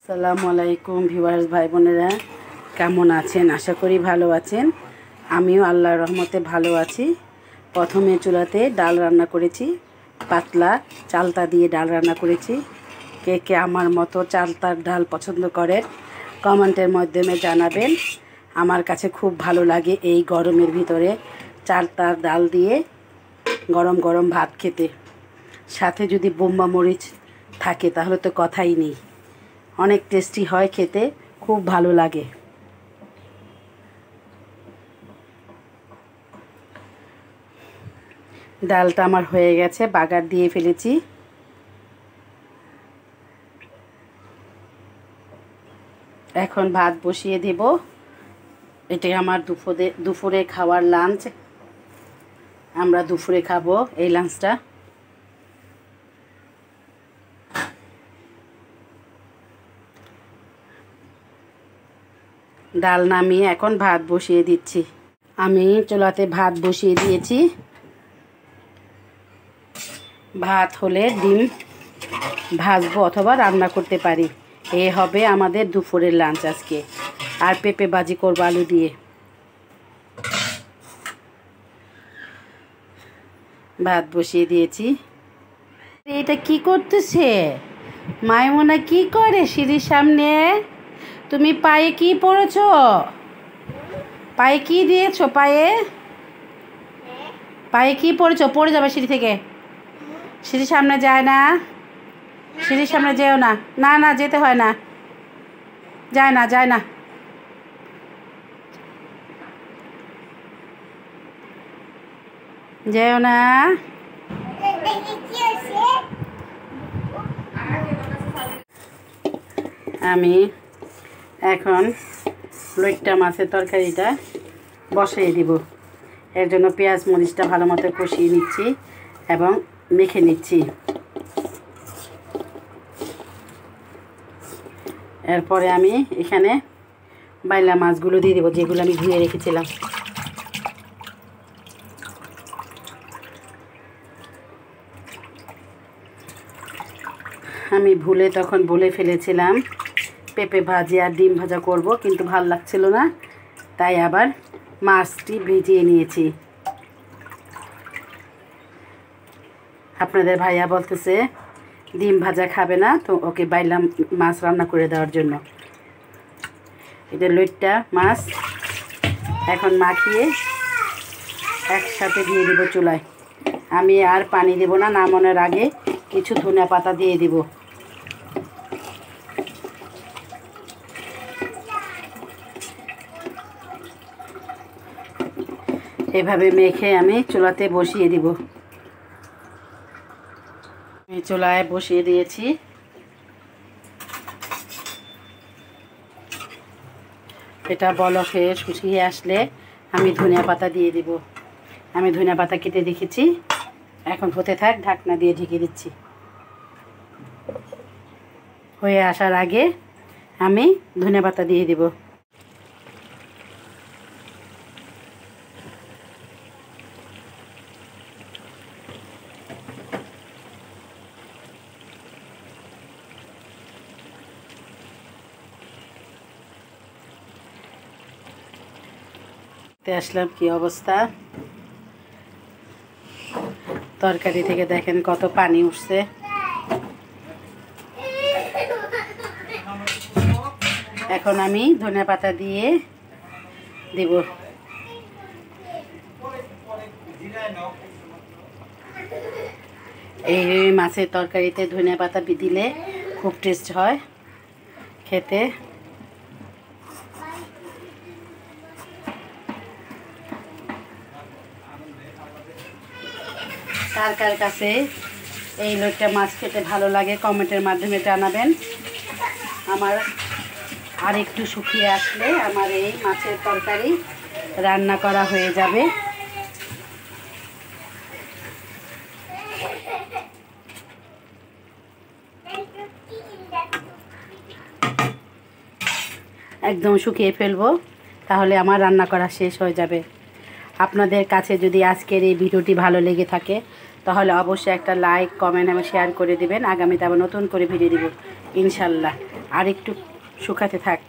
আসসালামু আলাইকুম ভিউয়ার্স ভাই বোনেরা, কেমন আছেন? আশা করি ভালো আছেন। আমিও আল্লাহর রহমতে ভালো আছি। প্রথমে চুলাতে ডাল রান্না করেছি, পাতলা চালতা দিয়ে ডাল রান্না করেছি। কে কে আমার মতো চালতার ডাল পছন্দ করেন কমেন্টের মাধ্যমে জানাবেন। আমার কাছে খুব ভালো লাগে এই গরমের ভিতরে চালতার ডাল দিয়ে গরম গরম ভাত খেতে। সাথে যদি বোম্বা মরিচ থাকে তাহলে তো কথাই নেই। অনেক টেস্টি হয় খেতে, খুব ভালো লাগে। ডালটা আমার হয়ে গেছে, বাগার দিয়ে ফেলেছি। এখন ভাত বসিয়ে দেব। এটাই আমার দুপুরে খাওয়ার লাঞ্চ। আমরা দুপুরে খাবো এই লাঞ্চটা। ডাল নামিয়ে এখন ভাত বসিয়ে দিচ্ছি। আমি চুলাতে ভাত বসিয়ে দিয়েছি। ভাত হলে ডিম ভাজবো অথবা রান্না করতে পারি। এ হবে আমাদের দুপুরের লাঞ্চ আজকে। আর পেঁপে ভাজি করবো আলু দিয়ে। ভাত বসিয়ে দিয়েছি। এটা কি করতেছে মাইমুনা? কি করে সিঁড়ির সামনে? তুমি পায়ে কি পরেছ? পায়ে কি দিয়েছ? পায়ে কি পরেছ? পড়ে যাবে সিঁড়ি থেকে। সিঁড়ির সামনে যায় না, সিঁড়ির সামনে যেও না। না না, যেতে হয় না, যায় না যায় না। যেও না। আমি এখন লইট্টা মাছের তরকারিটা বসিয়ে দিব। এর জন্য পেঁয়াজ মরিচটা ভালো মতো কষিয়ে নিচ্ছি এবং মেখে নিচ্ছি। এরপরে আমি এখানে বাইলা মাছগুলো দিয়ে দেবো, যেগুলো আমি ধুয়ে রেখেছিলাম। আমি তখন বলে ফেলেছিলাম পেঁপে ভাজি আর ডিম ভাজা করব, কিন্তু ভাল লাগছিল না, তাই আবার মাছটি ভিজিয়ে নিয়েছি। আপনাদের ভাইয়া বলতেছে ডিম ভাজা খাবে না, তো ওকে বাইলাম মাছ রান্না করে দেওয়ার জন্য। এটা লইট্টা মাছ এখন মাখিয়ে একসাথে দিয়ে দেব চুলায়। আমি আর পানি দেব না, নামানোর আগে কিছু ধনিয়া পাতা দিয়ে দেব। এভাবে মেখে আমি চুলাতে বসিয়ে দিব। আমি চুলায় বসিয়ে দিয়েছি। এটা বলকে শুকিয়ে আসলে আমি ধনিয়া পাতা দিয়ে দিব। আমি ধনিয়া পাতা কেটে রেখেছি। এখন হতে থাক, ঢাকনা দিয়ে ঢেকে দিচ্ছি। হয়ে আসার আগে আমি ধনিয়া পাতা দিয়ে দিব। আসলাম কি অবস্থা, তরকারি থেকে দেখেন কত পানি উঠছে। এখন আমি ধনিয়া পাতা দিয়ে দেব। এই মাছের তরকারিতে ধনিয়া পাতা দিলে খুব টেস্ট হয় খেতে। কার কার কাছে এই লইট্টা মাছ খেতে ভালো লাগে কমেন্টের মাধ্যমে জানাবেন। আমার আর একটু শুকিয়ে আসলে আমার এই মাছের তরকারি রান্না করা হয়ে যাবে। একদম শুকিয়ে ফেলবো, তাহলে আমার রান্না করা শেষ হয়ে যাবে। আপনাদের কাছে যদি আজকের এই ভিডিওটি ভালো লেগে থাকে তাহলে অবশ্যই একটা লাইক, কমেন্ট এবং শেয়ার করে দিবেন। আগামীতে আবার নতুন করে ভিডিও দিব ইনশাল্লাহ। আর একটু শুকাতে থাক।